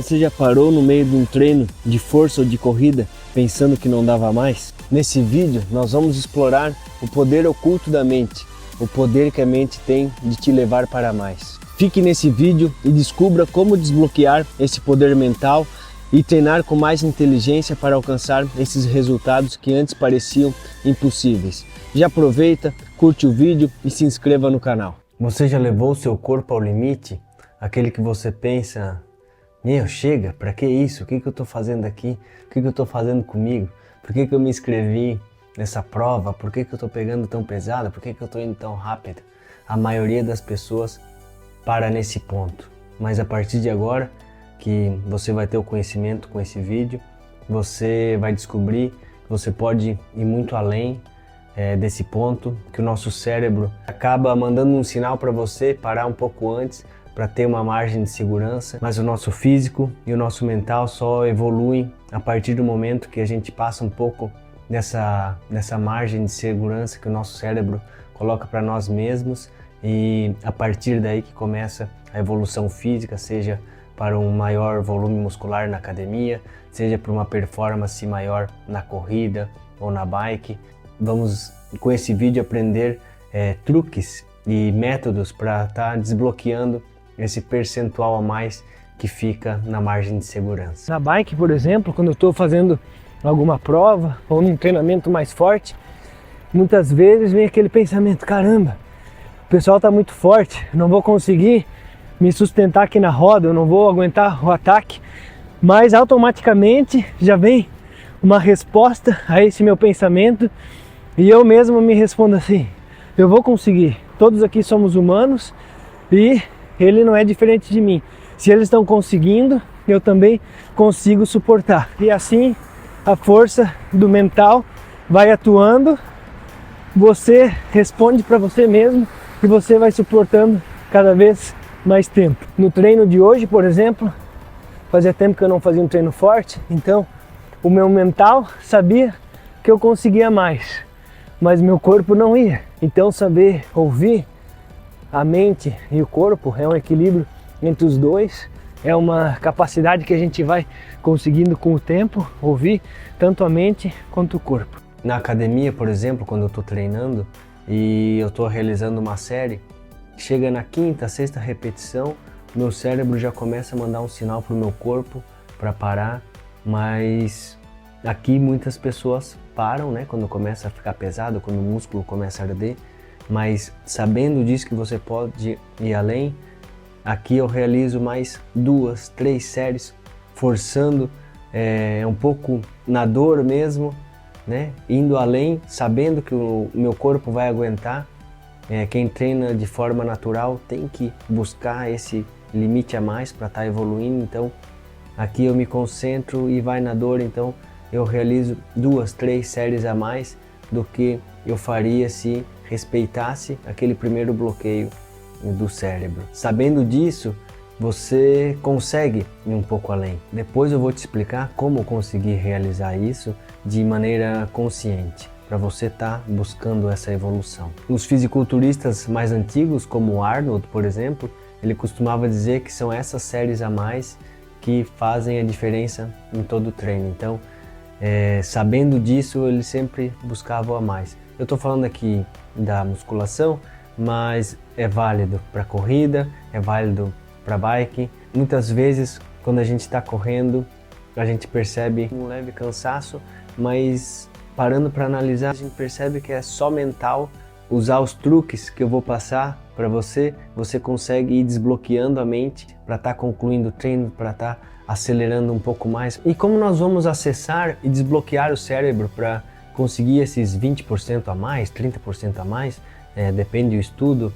Você já parou no meio de um treino de força ou de corrida pensando que não dava mais? Nesse vídeo nós vamos explorar o poder oculto da mente, o poder que a mente tem de te levar para mais. Fique nesse vídeo e descubra como desbloquear esse poder mental e treinar com mais inteligência para alcançar esses resultados que antes pareciam impossíveis. Já aproveita, curte o vídeo e se inscreva no canal. Você já levou o seu corpo ao limite? Aquele que você pensa, meu, chega, pra que isso? O que eu tô fazendo aqui? O que eu tô fazendo comigo? Por que eu me inscrevi nessa prova? Por que eu tô pegando tão pesado? Por que eu tô indo tão rápido? A maioria das pessoas para nesse ponto. Mas a partir de agora, que você vai ter o conhecimento com esse vídeo, você vai descobrir que você pode ir muito além desse ponto, que o nosso cérebro acaba mandando um sinal para você parar um pouco antes, para ter uma margem de segurança, mas o nosso físico e o nosso mental só evoluem a partir do momento que a gente passa um pouco nessa margem de segurança que o nosso cérebro coloca para nós mesmos, e a partir daí que começa a evolução física, seja para um maior volume muscular na academia, seja para uma performance maior na corrida ou na bike. Vamos com esse vídeo aprender truques e métodos para estar desbloqueando esse percentual a mais que fica na margem de segurança. Na bike, por exemplo, quando eu estou fazendo alguma prova ou num treinamento mais forte, muitas vezes vem aquele pensamento, caramba, o pessoal está muito forte, não vou conseguir me sustentar aqui na roda, eu não vou aguentar o ataque, mas automaticamente já vem uma resposta a esse meu pensamento e eu mesmo me respondo assim, eu vou conseguir, todos aqui somos humanos e ele não é diferente de mim, se eles estão conseguindo, eu também consigo suportar. E assim a força do mental vai atuando, você responde para você mesmo e você vai suportando cada vez mais tempo. No treino de hoje, por exemplo, fazia tempo que eu não fazia um treino forte, então o meu mental sabia que eu conseguia mais, mas meu corpo não ia. Então saber ouvir a mente e o corpo é um equilíbrio entre os dois, é uma capacidade que a gente vai conseguindo com o tempo, ouvir tanto a mente quanto o corpo. Na academia, por exemplo, quando eu estou treinando e eu estou realizando uma série, chega na quinta, sexta repetição, meu cérebro já começa a mandar um sinal para o meu corpo para parar, mas aqui muitas pessoas param, né, quando começa a ficar pesado, quando o músculo começa a arder, mas sabendo disso que você pode ir além, aqui eu realizo mais 2, 3 séries, forçando um pouco na dor mesmo, né, indo além, sabendo que o meu corpo vai aguentar. Quem treina de forma natural tem que buscar esse limite a mais para estar evoluindo, então aqui eu me concentro e vai na dor, então eu realizo 2, 3 séries a mais do que eu faria se respeitasse aquele primeiro bloqueio do cérebro. Sabendo disso, você consegue ir um pouco além. Depois eu vou te explicar como conseguir realizar isso de maneira consciente, para você estar buscando essa evolução. Os fisiculturistas mais antigos, como o Arnold, por exemplo, ele costumava dizer que são essas séries a mais que fazem a diferença em todo o treino. Então, sabendo disso, ele sempre buscava a mais. Eu estou falando aqui da musculação, mas é válido para corrida, é válido para bike. Muitas vezes, quando a gente está correndo, a gente percebe um leve cansaço, mas parando para analisar, a gente percebe que é só mental. Usar os truques que eu vou passar para você, você consegue ir desbloqueando a mente para estar concluindo o treino, para estar acelerando um pouco mais. E como nós vamos acessar e desbloquear o cérebro para conseguir esses 20% a mais, 30% a mais, depende do estudo,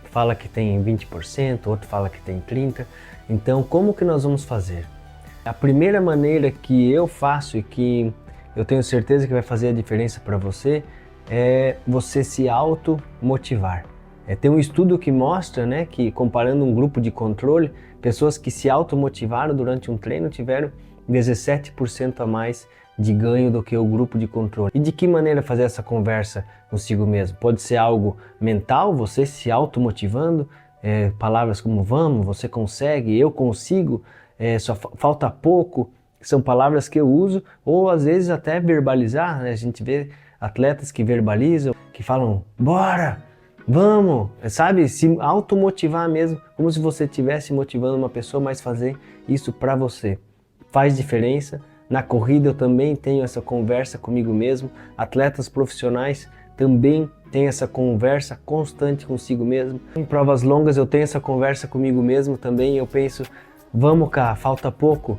fala que tem 20%, outro fala que tem 30%. Então, como que nós vamos fazer? A primeira maneira que eu faço e que eu tenho certeza que vai fazer a diferença para você é você se automotivar. Tem um estudo que mostra, né, que comparando um grupo de controle, pessoas que se automotivaram durante um treino tiveram 17% a mais de ganho do que o grupo de controle. E de que maneira fazer essa conversa consigo mesmo? Pode ser algo mental, você se automotivando, palavras como vamos, você consegue, eu consigo, falta pouco, são palavras que eu uso, ou às vezes até verbalizar, né? A gente vê atletas que verbalizam, que falam, bora, vamos, sabe? Se automotivar mesmo, como se você estivesse motivando uma pessoa, mas fazer isso para você. Faz diferença. Na corrida eu também tenho essa conversa comigo mesmo, atletas profissionais também têm essa conversa constante consigo mesmo. Em provas longas eu tenho essa conversa comigo mesmo também, eu penso, vamos cá, falta pouco,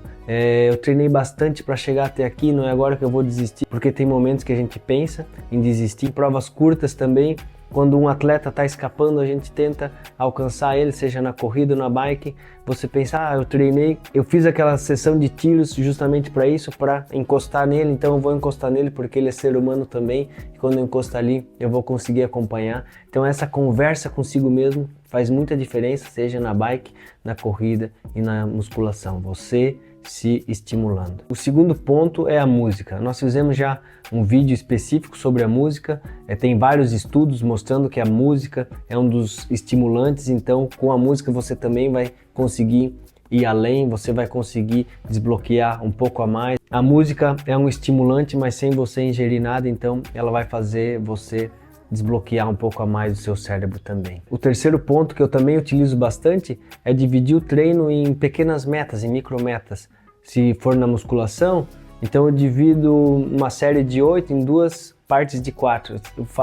eu treinei bastante para chegar até aqui, não é agora que eu vou desistir, porque tem momentos que a gente pensa em desistir. Em provas curtas também, quando um atleta está escapando, a gente tenta alcançar ele, seja na corrida ou na bike. Você pensa, eu treinei, eu fiz aquela sessão de tiros justamente para isso, para encostar nele, então eu vou encostar nele porque ele é ser humano também, e quando eu encostar ali, eu vou conseguir acompanhar. Então essa conversa consigo mesmo faz muita diferença, seja na bike, na corrida e na musculação. Você se estimulando. O segundo ponto é a música. Nós fizemos já um vídeo específico sobre a música, tem vários estudos mostrando que a música é um dos estimulantes, então com a música você também vai conseguir ir além, você vai conseguir desbloquear um pouco a mais. A música é um estimulante, mas sem você ingerir nada, então ela vai fazer você desbloquear um pouco a mais do seu cérebro também. O terceiro ponto que eu também utilizo bastante é dividir o treino em pequenas metas, em micrometas. Se for na musculação, então eu divido uma série de 8 em 2 partes de 4.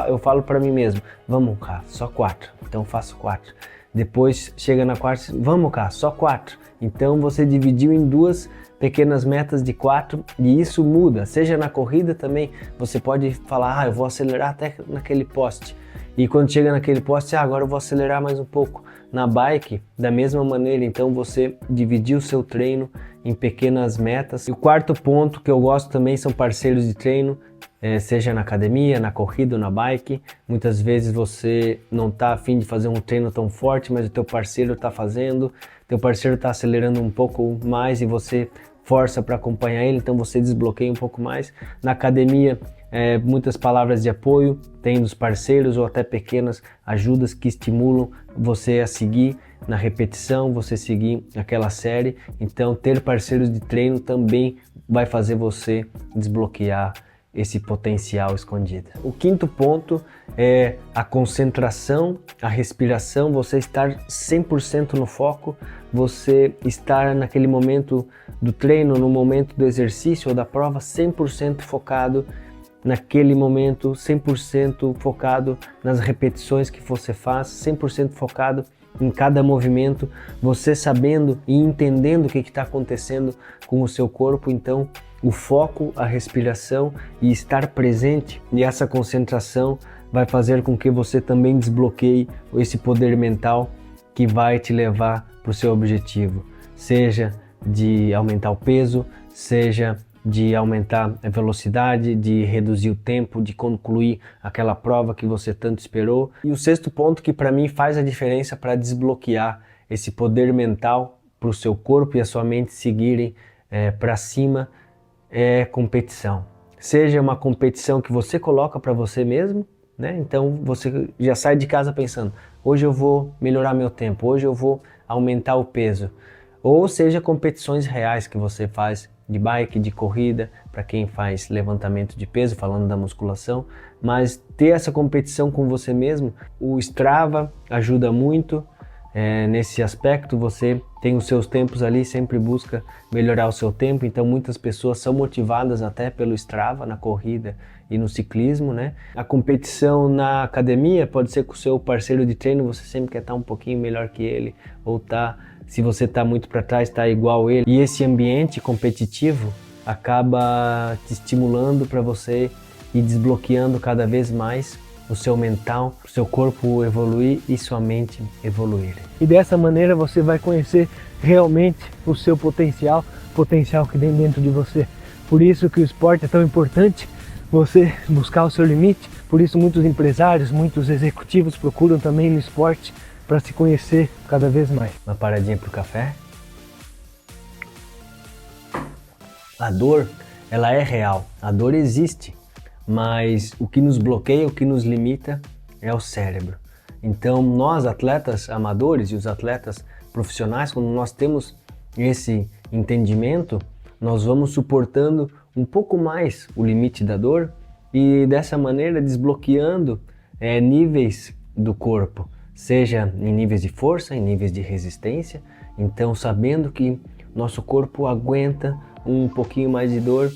Eu falo para mim mesmo, vamos cá, só 4, então eu faço 4. Depois chega na quarta, vamos cá, só 4. Então você dividiu em 2 pequenas metas de 4 e isso muda. Seja na corrida também, você pode falar, eu vou acelerar até naquele poste. E quando chega naquele poste, agora eu vou acelerar mais um pouco. Na bike, da mesma maneira, então você dividir o seu treino em pequenas metas. E o quarto ponto que eu gosto também são parceiros de treino, seja na academia, na corrida ou na bike. Muitas vezes você não está a fim de fazer um treino tão forte, mas o teu parceiro está fazendo, teu parceiro está acelerando um pouco mais e você força para acompanhar ele, então você desbloqueia um pouco mais. Na academia, muitas palavras de apoio, tem dos parceiros ou até pequenas ajudas que estimulam você a seguir na repetição, você seguir aquela série. Então ter parceiros de treino também vai fazer você desbloquear esse potencial escondido. O quinto ponto é a concentração, a respiração, você estar 100% no foco, você estar naquele momento do treino, no momento do exercício ou da prova 100% focado naquele momento, 100% focado nas repetições que você faz, 100% focado em cada movimento, você sabendo e entendendo o que está acontecendo com o seu corpo. Então o foco, a respiração e estar presente, e essa concentração vai fazer com que você também desbloqueie esse poder mental que vai te levar para o seu objetivo, seja de aumentar o peso, seja de aumentar a velocidade, de reduzir o tempo, de concluir aquela prova que você tanto esperou. E o sexto ponto que para mim faz a diferença para desbloquear esse poder mental para o seu corpo e a sua mente seguirem para cima é competição. Seja uma competição que você coloca para você mesmo, né? Então você já sai de casa pensando, hoje eu vou melhorar meu tempo, hoje eu vou aumentar o peso. Ou seja, competições reais que você faz de bike, de corrida, para quem faz levantamento de peso, falando da musculação, mas ter essa competição com você mesmo, o Strava ajuda muito nesse aspecto. Você tem os seus tempos ali, sempre busca melhorar o seu tempo, então muitas pessoas são motivadas até pelo Strava na corrida e no ciclismo, né? A competição na academia pode ser com o seu parceiro de treino, você sempre quer estar um pouquinho melhor que ele, ou se você está muito para trás, está igual ele. E esse ambiente competitivo acaba te estimulando para você ir desbloqueando cada vez mais o seu mental, o seu corpo evoluir e sua mente evoluir. E dessa maneira você vai conhecer realmente o seu potencial que tem dentro de você. Por isso que o esporte é tão importante, você buscar o seu limite. Por isso muitos empresários, muitos executivos procuram também no esporte para se conhecer cada vez mais. Uma paradinha pro café. A dor, ela é real, a dor existe, mas o que nos bloqueia, o que nos limita é o cérebro. Então nós, atletas amadores e os atletas profissionais, quando nós temos esse entendimento, nós vamos suportando um pouco mais o limite da dor e dessa maneira desbloqueando níveis do corpo, seja em níveis de força, em níveis de resistência. Então, sabendo que nosso corpo aguenta um pouquinho mais de dor,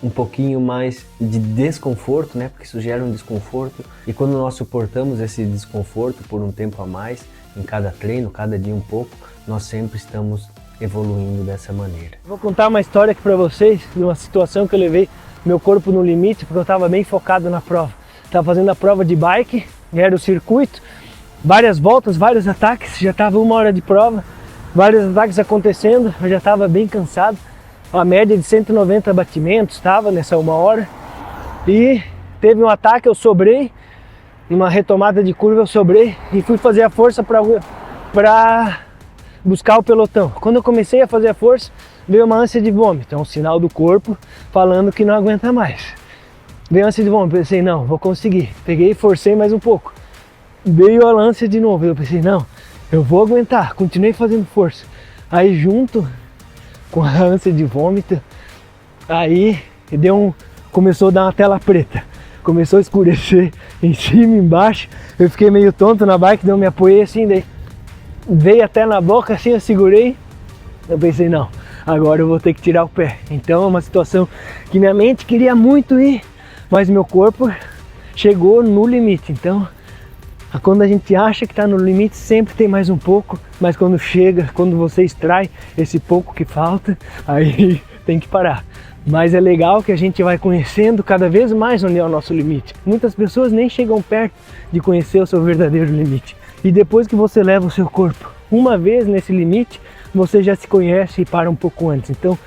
um pouquinho mais de desconforto, né? Porque isso gera um desconforto, e quando nós suportamos esse desconforto por um tempo a mais, em cada treino, cada dia um pouco, nós sempre estamos evoluindo dessa maneira. Vou contar uma história aqui para vocês, de uma situação que eu levei meu corpo no limite, porque eu estava bem focado na prova. Estava fazendo a prova de bike, era o circuito, várias voltas, vários ataques, já estava 1 hora de prova, vários ataques acontecendo, eu já estava bem cansado. A média de 190 batimentos estava nessa 1 hora, e teve um ataque, eu sobrei, numa retomada de curva eu sobrei e fui fazer a força para buscar o pelotão. Quando eu comecei a fazer a força, veio uma ânsia de vômito, é um sinal do corpo falando que não aguenta mais. Veio a ânsia de vômito, pensei, não, vou conseguir. Peguei e forcei mais um pouco. Veio a ânsia de novo, eu pensei, não, eu vou aguentar, continuei fazendo força. Aí junto com a ânsia de vômito, aí começou a dar uma tela preta, começou a escurecer em cima e embaixo, eu fiquei meio tonto na bike, daí eu me apoiei assim, daí veio até na boca assim, eu segurei, eu pensei, não, agora eu vou ter que tirar o pé. Então é uma situação que minha mente queria muito ir, mas meu corpo chegou no limite. Então, quando a gente acha que está no limite, sempre tem mais um pouco, mas quando chega, quando você extrai esse pouco que falta, aí tem que parar. Mas é legal que a gente vai conhecendo cada vez mais onde é o nosso limite. Muitas pessoas nem chegam perto de conhecer o seu verdadeiro limite. E depois que você leva o seu corpo uma vez nesse limite, você já se conhece e para um pouco antes. Então,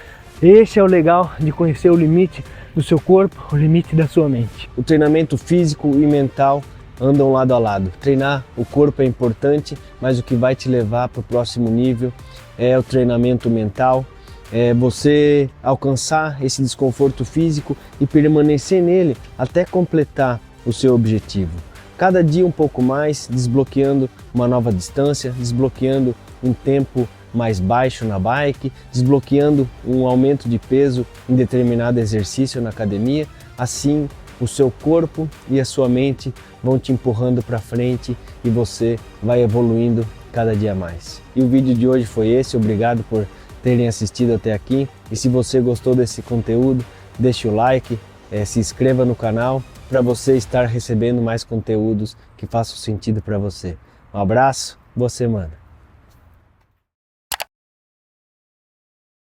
esse é o legal de conhecer o limite do seu corpo, o limite da sua mente. O treinamento físico e mental andam lado a lado. Treinar o corpo é importante, mas o que vai te levar para o próximo nível é o treinamento mental, é você alcançar esse desconforto físico e permanecer nele até completar o seu objetivo. Cada dia um pouco mais, desbloqueando uma nova distância, desbloqueando um tempo mais baixo na bike, desbloqueando um aumento de peso em determinado exercício na academia. Assim, o seu corpo e a sua mente vão te empurrando para frente e você vai evoluindo cada dia mais. E o vídeo de hoje foi esse, obrigado por terem assistido até aqui. E se você gostou desse conteúdo, deixe o like, se inscreva no canal para você estar recebendo mais conteúdos que façam sentido para você. Um abraço, boa semana!